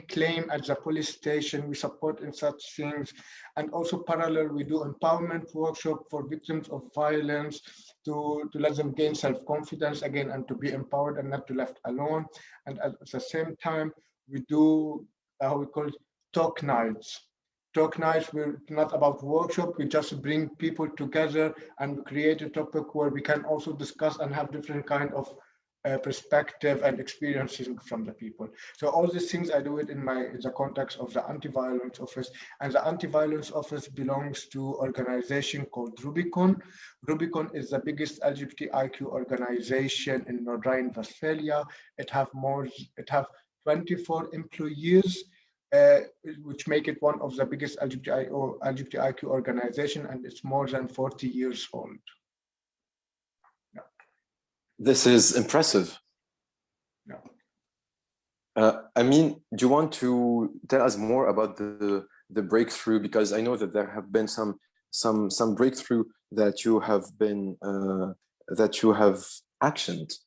claim at the police station, we support in such things. And also parallel, we do empowerment workshop for victims of violence to let them gain self-confidence again and to be empowered and not to left alone. And at the same time, we do how we call it talk nights. Talk nights, we're not about workshop, we just bring people together and create a topic where we can also discuss and have different kind of perspective and experiences from the people. So all these things I do it in the context of the anti-violence office, and the anti-violence office belongs to organization called Rubicon. Rubicon is the biggest LGBTIQ organization in North Rhine-Westphalia. It have 24 employees, which make it one of the biggest LGBTIQ organization, and it's more than 40 years old. Yeah. This is impressive. Yeah. I mean, do you want to tell us more about the breakthrough? Because I know that there have been some breakthrough that you have been actioned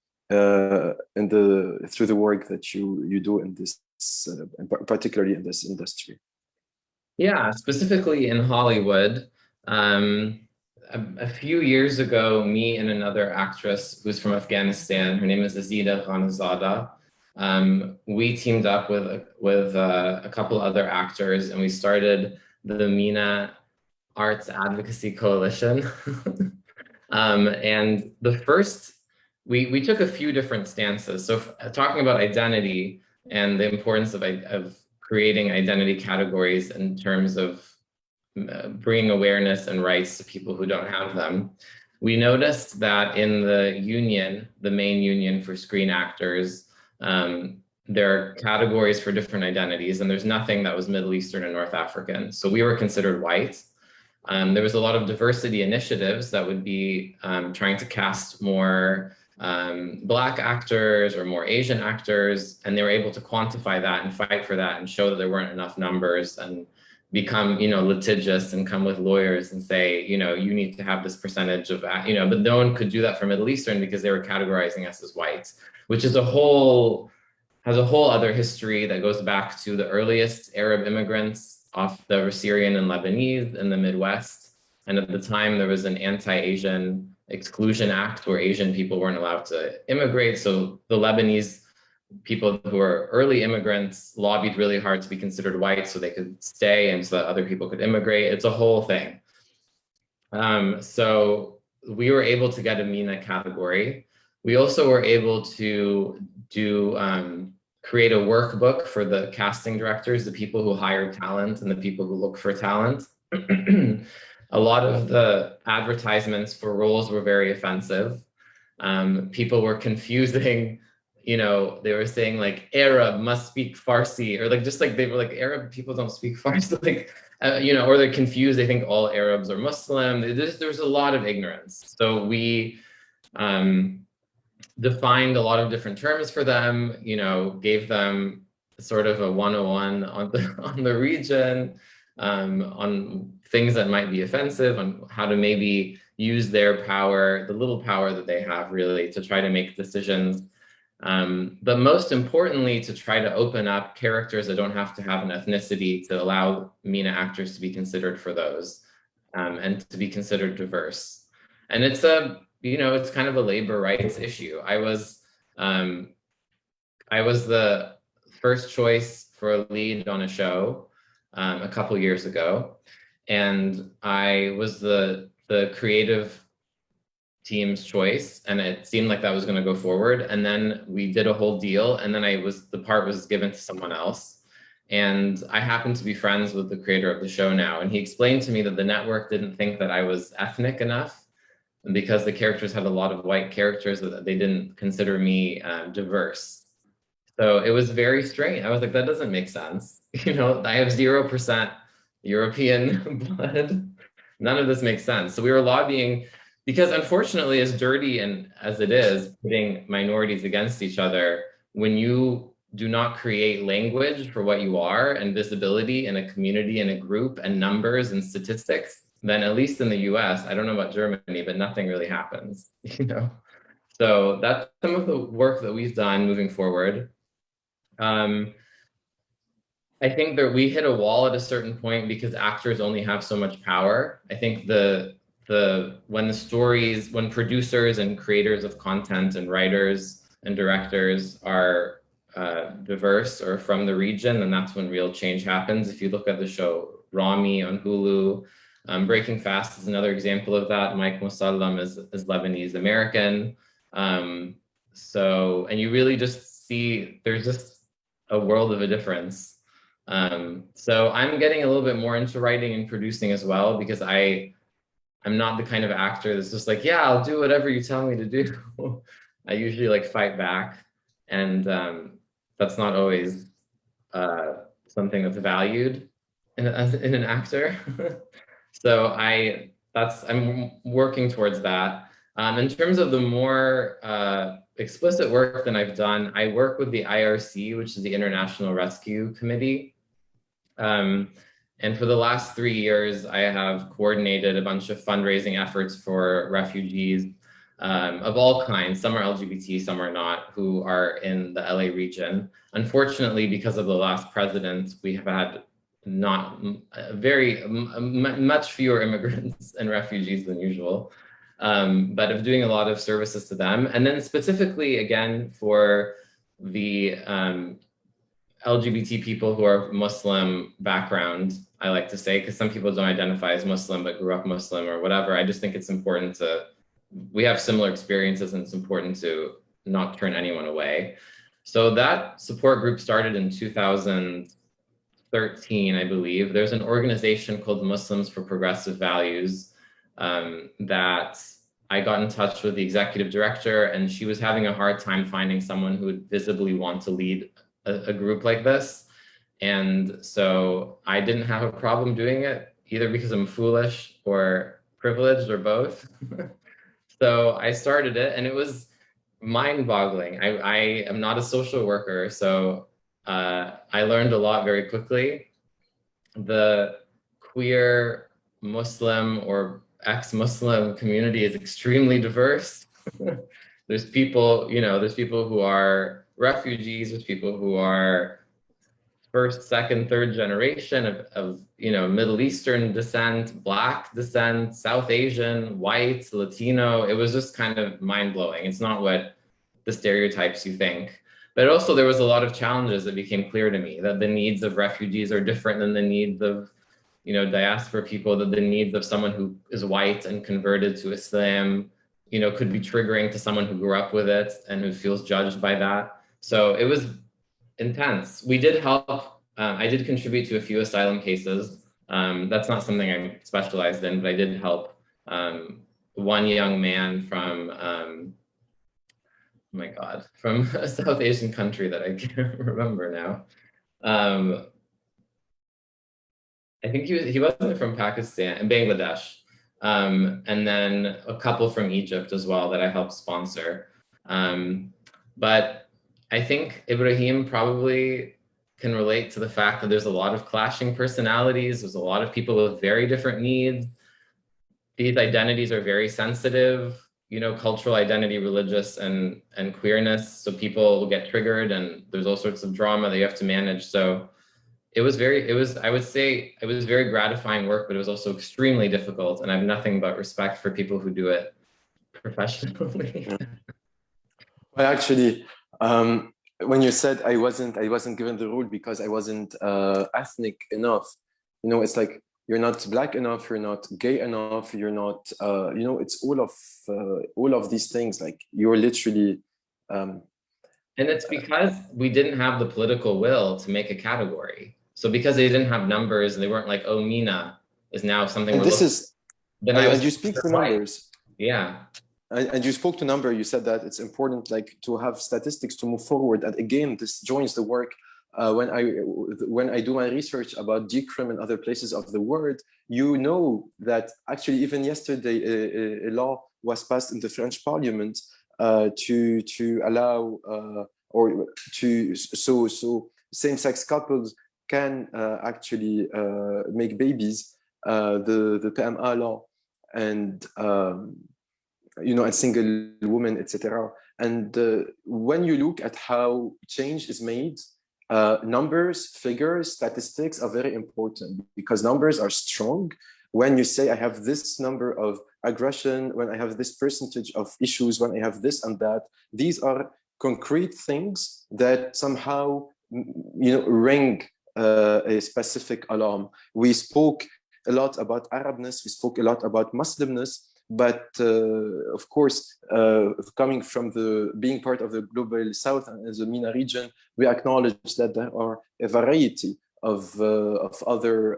through the work that you do in this, particularly in this industry. Yeah, specifically in Hollywood. A few years ago, me and another actress who's from Afghanistan, her name is Azida Ghanazada, we teamed up with a couple other actors, and we started the MENA Arts Advocacy Coalition. And the first, we took a few different stances. So talking about identity and the importance of creating identity categories in terms of bringing awareness and rights to people who don't have them. We noticed that in the union, the main union for screen actors, there are categories for different identities, and there's nothing that was Middle Eastern and North African. So we were considered white. There was a lot of diversity initiatives that would be trying to cast more Black actors or more Asian actors, and they were able to quantify that and fight for that and show that there weren't enough numbers and become, litigious and come with lawyers and say, you need to have this percentage of, but no one could do that for Middle Eastern because they were categorizing us as white, which is has a whole other history that goes back to the earliest Arab immigrants off the Syrian and Lebanese in the Midwest. And at the time there was an anti-Asian Exclusion Act where Asian people weren't allowed to immigrate. So the Lebanese people who were early immigrants lobbied really hard to be considered white so they could stay and so that other people could immigrate. It's a whole thing. So we were able to get a MENA category. We also were able to create a workbook for the casting directors, the people who hire talent and the people who look for talent. A lot of the advertisements for roles were very offensive. People were confusing, they were saying like Arab must speak Farsi, or they were like Arab people don't speak Farsi, or they're confused. They think all Arabs are Muslim. There's a lot of ignorance. So we defined a lot of different terms for them, gave them sort of a 101 on the region, on things that might be offensive, on how to maybe use their power, the little power that they have really, to try to make decisions. But most importantly, to try to open up characters that don't have to have an ethnicity to allow MENA actors to be considered for those, and to be considered diverse. And it's it's kind of a labor rights issue. I was the first choice for a lead on a show a couple years ago, and I was the creative team's choice, and it seemed like that was going to go forward. And then we did a whole deal, and then the part was given to someone else. And I happen to be friends with the creator of the show now, and he explained to me that the network didn't think that I was ethnic enough, because the characters had a lot of white characters, that they didn't consider me diverse. So it was very strange. I was like, that doesn't make sense. I have 0% European blood. None of this makes sense. So we were lobbying, because unfortunately, as dirty and as it is, putting minorities against each other, when you do not create language for what you are and visibility in a community, in a group, and numbers and statistics, then at least in the US, I don't know about Germany, but nothing really happens, you know? So that's some of the work that we've done moving forward. I think that we hit a wall at a certain point because actors only have so much power. I think when producers and creators of content and writers and directors are diverse or from the region, and that's when real change happens. If you look at the show Rami on Hulu, Breaking Fast is another example of that. Mike Musallam is Lebanese American. And you really just see there's just a world of a difference. So I'm getting a little bit more into writing and producing as well, because I'm not the kind of actor that's just like, yeah, I'll do whatever you tell me to do. I usually like fight back, and that's not always something that's valued in an actor. So I'm working towards that. In terms of the more explicit work that I've done, I work with the IRC, which is the International Rescue Committee. And for the last 3 years, I have coordinated a bunch of fundraising efforts for refugees of all kinds. Some are LGBT, some are not, who are in the LA region. Unfortunately, because of the last president, we have had much fewer immigrants and refugees than usual, but of doing a lot of services to them. And then specifically, again, for the LGBT people who are Muslim background, I like to say, because some people don't identify as Muslim but grew up Muslim or whatever. I just think it's important we have similar experiences, and it's important to not turn anyone away. So that support group started in 2013, I believe. There's an organization called Muslims for Progressive Values that I got in touch with the executive director, and she was having a hard time finding someone who would visibly want to lead a group like this. And so I didn't have a problem doing it, either because I'm foolish or privileged or both. So I started it, and it was mind-boggling. I am not a social worker, so I learned a lot very quickly. The queer Muslim or ex-Muslim community is extremely diverse. There's people who are refugees, there's people who are first, second, third generation of Middle Eastern descent, Black descent, South Asian, white, Latino. It was just kind of mind-blowing. It's not what the stereotypes you think. But also there was a lot of challenges that became clear to me, that the needs of refugees are different than the needs of diaspora people, that the needs of someone who is white and converted to Islam could be triggering to someone who grew up with it and who feels judged by that. So it was intense. We did help. I did contribute to a few asylum cases. That's not something I'm specialized in, but I did help one young man from, from a South Asian country that I can't remember now. I think he wasn't from Pakistan and Bangladesh. And then a couple from Egypt as well that I helped sponsor. But I think Ibrahim probably can relate to the fact that there's a lot of clashing personalities. There's a lot of people with very different needs. These identities are very sensitive, cultural identity, religious and queerness. So people will get triggered, and there's all sorts of drama that you have to manage. So I would say it was very gratifying work, but it was also extremely difficult. And I have nothing but respect for people who do it professionally. Well, actually, when you said I wasn't given the role because I wasn't ethnic enough, it's like you're not Black enough, you're not gay enough, you're not, it's all of these things. Like you're literally. And it's because we didn't have the political will to make a category. So because they didn't have numbers, and they weren't like, oh, MENA is now something. And this is. Then and you speak to numbers. Yeah. And you spoke to number. You said that it's important, like, to have statistics to move forward. And again, this joins the work when I do my research about decrim and other places of the world. That actually even yesterday a law was passed in the French Parliament to allow so same-sex couples can actually make babies the PMA law, and and single women, etc. And when you look at how change is made, numbers, figures, statistics are very important, because numbers are strong. When you say I have this number of aggression, when I have this percentage of issues, when I have this and that, these are concrete things that somehow ring a specific alarm. We spoke a lot about Arabness, we spoke a lot about Muslimness, but of course, coming from being part of the Global South and the MENA region, we acknowledge that there are a variety of other,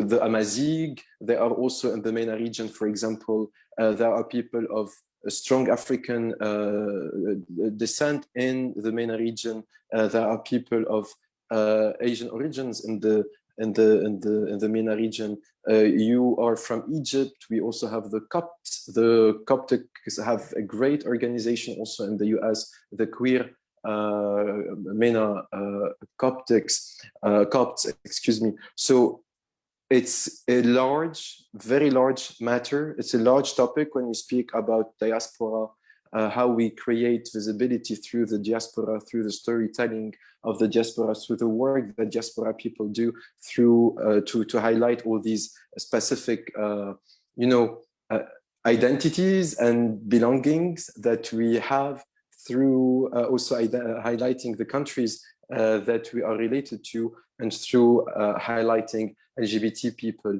the Amazigh. There are also in the MENA region, for example, there are people of a strong African descent in the MENA region. There are people of Asian origins in the MENA region. You are from Egypt. We also have the Copts. The Coptics have a great organization also in the US, the queer MENA Copts, excuse me. So it's a very large matter. It's a large topic when we speak about diaspora, how we create visibility through the diaspora, through the storytelling of the diaspora, through the work that diaspora people do, through to highlight all these specific, identities and belongings that we have, through also highlighting the countries that we are related to, and through highlighting LGBT people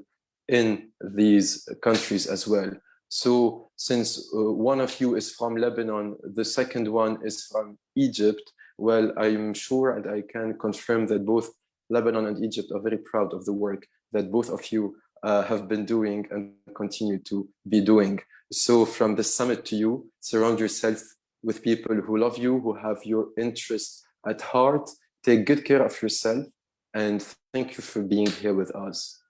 in these countries as well. So since one of you is from Lebanon, the second one is from Egypt, well, I'm sure and I can confirm that both Lebanon and Egypt are very proud of the work that both of you have been doing and continue to be doing. So from the summit to you, surround yourself with people who love you, who have your interests at heart. Take good care of yourself, and thank you for being here with us.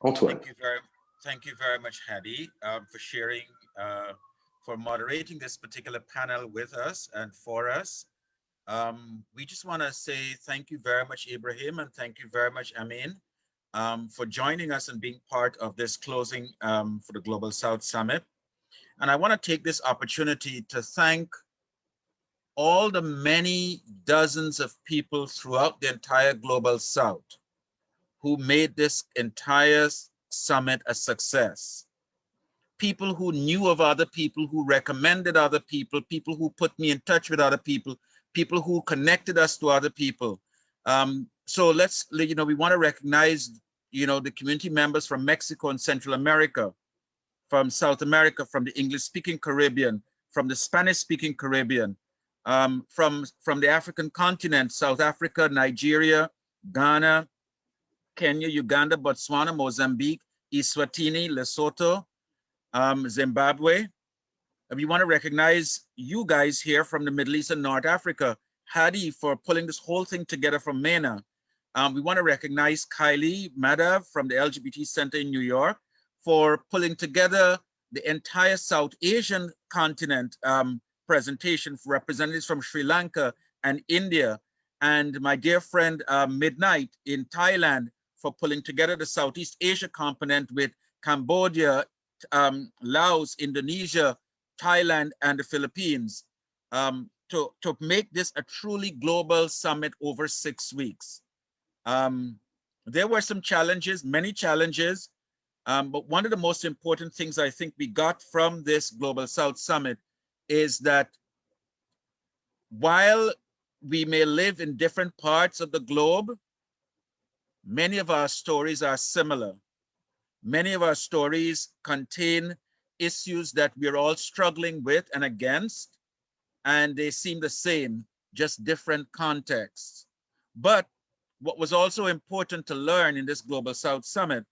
Antoine. Thank you very much, Hadi, for sharing, for moderating this particular panel with us and for us. We just want to say thank you very much, Ibrahim, and thank you very much, Amin, for joining us and being part of this closing for the Global South Summit. And I want to take this opportunity to thank all the many dozens of people throughout the entire Global South who made this entire summit a success. People who knew of other people, who recommended other people, people who put me in touch with other people, people who connected us to other people. So let's, we want to recognize, the community members from Mexico and Central America, from South America, from the English-speaking Caribbean, from the Spanish-speaking Caribbean, from the African continent, South Africa, Nigeria, Ghana, Kenya, Uganda, Botswana, Mozambique, Eswatini, Lesotho, Zimbabwe. We want to recognize you guys here from the Middle East and North Africa, Hadi, for pulling this whole thing together from MENA. We want to recognize Kylie Madav from the LGBT Center in New York for pulling together the entire South Asian continent presentation for representatives from Sri Lanka and India, and my dear friend Midnight in Thailand for pulling together the Southeast Asia component with Cambodia, Laos, Indonesia, Thailand, and the Philippines to make this a truly global summit over 6 weeks. There were some challenges, many challenges, but one of the most important things I think we got from this Global South Summit is that while we may live in different parts of the globe, many of our stories are similar. Many of our stories contain issues that we're all struggling with and against, and they seem the same, just different contexts. But what was also important to learn in this Global South Summit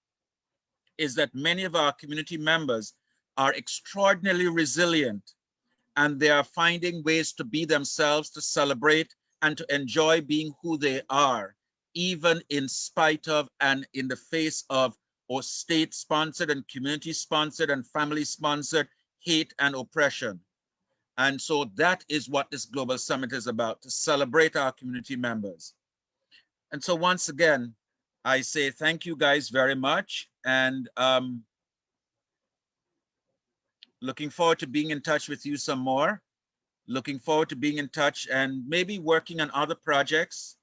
is that many of our community members are extraordinarily resilient, and they are finding ways to be themselves, to celebrate, and to enjoy being who they are, even in spite of and in the face of or state-sponsored and community-sponsored and family-sponsored hate and oppression. And so that is what this Global Summit is about, to celebrate our community members. And so once again, I say thank you guys very much, and looking forward to being in touch with you some more. Looking forward to being in touch and maybe working on other projects,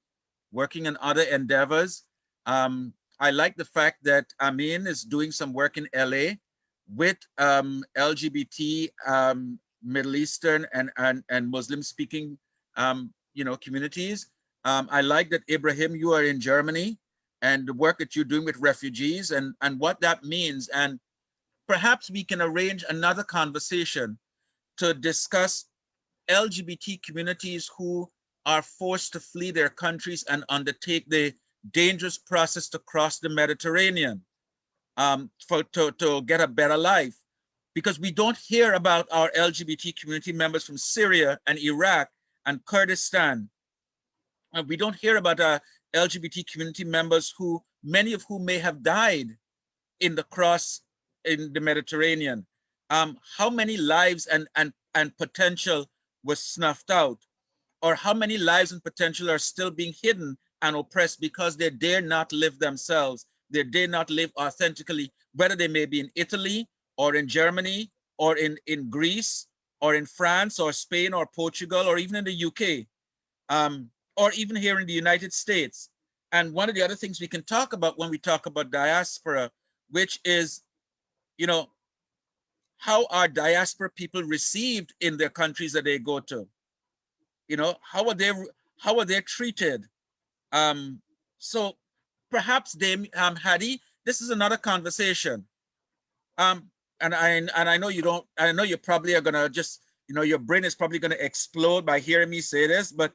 working on other endeavors. I like the fact that Amin is doing some work in LA with LGBT, Middle Eastern and Muslim speaking communities. I like that, Ibrahim, you are in Germany and the work that you're doing with refugees and what that means. And perhaps we can arrange another conversation to discuss LGBT communities who are forced to flee their countries and undertake the dangerous process to cross the Mediterranean to get a better life. Because we don't hear about our LGBT community members from Syria and Iraq and Kurdistan. We don't hear about our LGBT community members many of whom may have died in the cross in the Mediterranean. How many lives and potential was snuffed out? Or how many lives and potential are still being hidden and oppressed because they dare not live themselves? They dare not live authentically, whether they may be in Italy or in Germany or in Greece or in France or Spain or Portugal or even in the UK, or even here in the United States. And one of the other things we can talk about when we talk about diaspora, which is, how are diaspora people received in their countries that they go to? How are they treated? So perhaps Hadi, this is another conversation. And I know you don't. I know you probably are gonna just, your brain is probably gonna explode by hearing me say this. But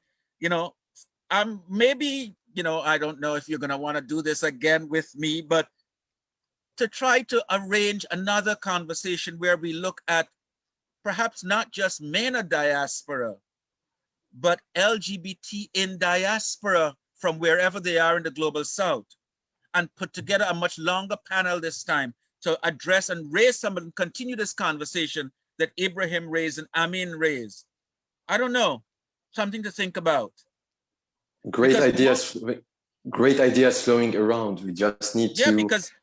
maybe I don't know if you're gonna want to do this again with me, but to try to arrange another conversation where we look at perhaps not just MENA diaspora, but LGBT in diaspora from wherever they are in the global south, and put together a much longer panel this time to address and raise some and continue this conversation that Ibrahim raised and Amin raised. I don't know, something to think about. Great ideas flowing around. We just need to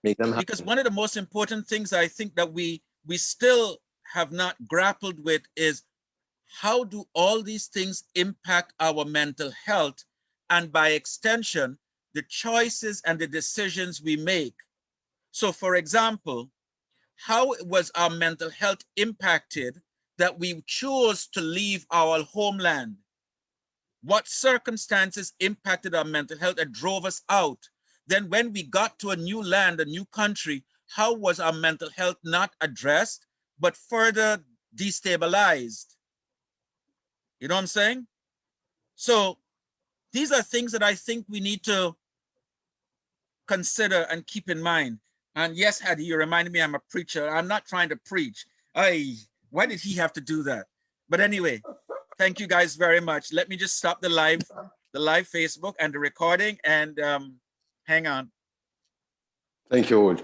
make them happen. Because one of the most important things I think that we still have not grappled with is, how do all these things impact our mental health, and by extension, the choices and the decisions we make? So for example, how was our mental health impacted that we chose to leave our homeland? What circumstances impacted our mental health and drove us out? Then when we got to a new land, a new country, how was our mental health not addressed, but further destabilized? You know what I'm saying? So these are things that I think we need to consider and keep in mind. And yes, Hadi, you reminded me I'm a preacher. I'm not trying to preach. Why did he have to do that? But anyway, thank you guys very much. Let me just stop the live Facebook and the recording and hang on. Thank you all.